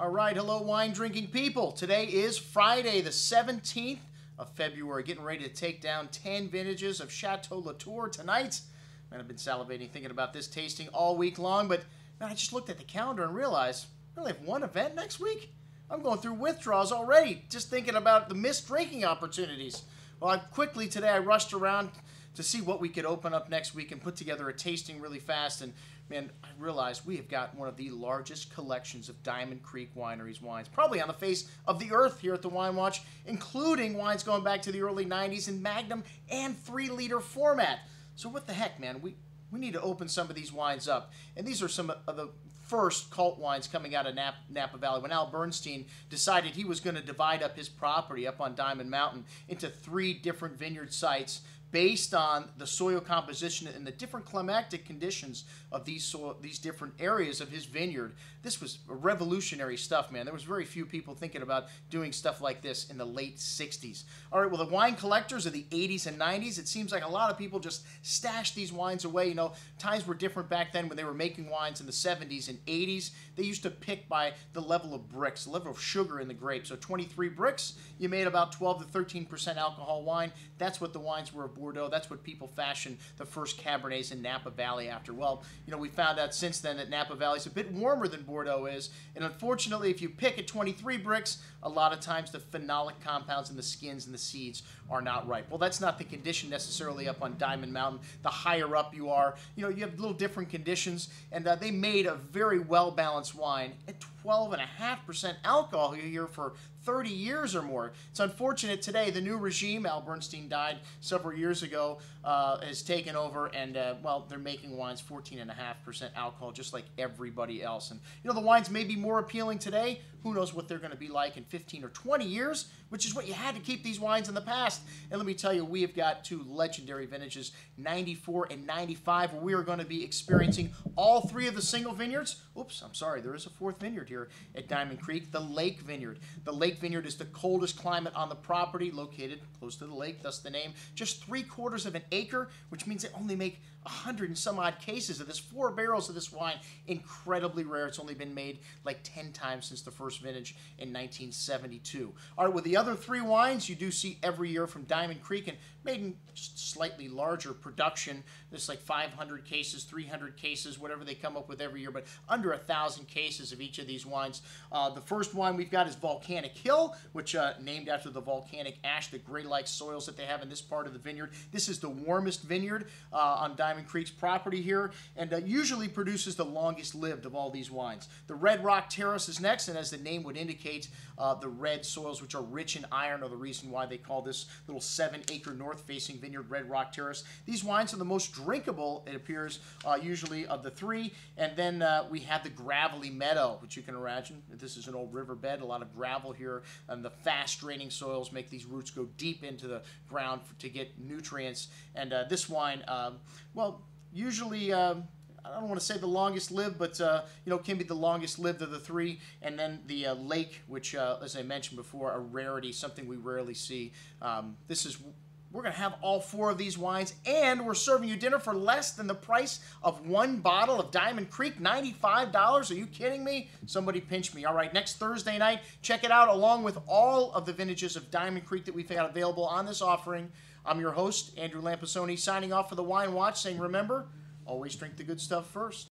All right, hello wine drinking people. Today is Friday the 17th of February. Getting ready to take down 10 vintages of Chateau Latour tonight. Man, I've been salivating thinking about this tasting all week long, but man, I just looked at the calendar and realized we only have one event next week. I'm going through withdrawals already, just thinking about the missed drinking opportunities. Well, today I rushed around to see what we could open up next week and put together a tasting really fast. And man, I realized we have got one of the largest collections of Diamond Creek Winery's wines, probably on the face of the earth here at the Wine Watch, including wines going back to the early 90s in magnum and 3-liter format. So what the heck, man? We need to open some of these wines up. And these are some of the first cult wines coming out of Napa Valley when Brounstein decided he was going to divide up his property up on Diamond Mountain into 3 different vineyard sites based on the soil composition and the different climactic conditions of these different areas of his vineyard. This was revolutionary stuff, man. There was very few people thinking about doing stuff like this in the late 60s. All right, well, the wine collectors of the 80s and 90s, it seems like a lot of people just stashed these wines away. You know, times were different back then when they were making wines in the 70s and 80s. They used to pick by the level of bricks, the level of sugar in the grape. So 23 bricks, you made about 12 to 13% alcohol wine. That's what the wines were of Bordeaux. That's what people fashioned the first Cabernets in Napa Valley after. Well, you know, we found out since then that Napa Valley is a bit warmer than Bordeaux is, and unfortunately, if you pick at 23 bricks, a lot of times the phenolic compounds in the skins and the seeds are not ripe. Well, that's not the condition necessarily up on Diamond Mountain. The higher up you are, you know, you have little different conditions, and they made a very well-balanced wine at 12.5% alcohol here for 30 years or more. It's unfortunate today, the new regime, Brounstein died several years ago, has taken over, and well, they're making wines 14.5% alcohol just like everybody else. And you know, the wines may be more appealing today. Who knows what they're going to be like in 15 or 20 years, which is what you had to keep these wines in the past. And let me tell you, we have got 2 legendary vintages, 94 and 95, where we are going to be experiencing all 3 of the single vineyards. Oops, I'm sorry, there is a 4th vineyard here at Diamond Creek, the Lake Vineyard. The Lake Vineyard is the coldest climate on the property, located close to the lake, thus the name. Just 3/4 of an acre, which means they only make 100 and some odd cases of this. 4 barrels of this wine, incredibly rare. It's only been made like 10 times since the first vintage in 1972. All right, with the other 3 wines you do see every year from Diamond Creek, and made in just slightly larger production. There's like 500 cases, 300 cases, whatever they come up with every year, but under 1,000 cases of each of these wines. The first wine we've got is Volcanic Hill, which named after the volcanic ash, the gray-like soils that they have in this part of the vineyard. This is the warmest vineyard on Diamond Creek's property here, and usually produces the longest lived of all these wines. The Red Rock Terrace is next, and as the name would indicate, the red soils, which are rich in iron, are the reason why they call this little 7-acre north-facing vineyard Red Rock Terrace. These wines are the most drinkable, it appears, usually of the 3. And then we have the Gravelly Meadow, which you can imagine. This is an old riverbed, a lot of gravel here, and the fast-draining soils make these roots go deep into the ground to get nutrients. And this wine, well, usually I don't want to say the longest lived, but you know, can be the longest lived of the 3. And then the Lake, which, as I mentioned before, a rarity, something we rarely see. We're going to have all 4 of these wines, and we're serving you dinner for less than the price of 1 bottle of Diamond Creek, $95. Are you kidding me? Somebody pinch me. All right, next Thursday night, check it out along with all of the vintages of Diamond Creek that we've got available on this offering. I'm your host, Andrew Lampasoni, signing off for the Wine Watch, saying remember, always drink the good stuff first.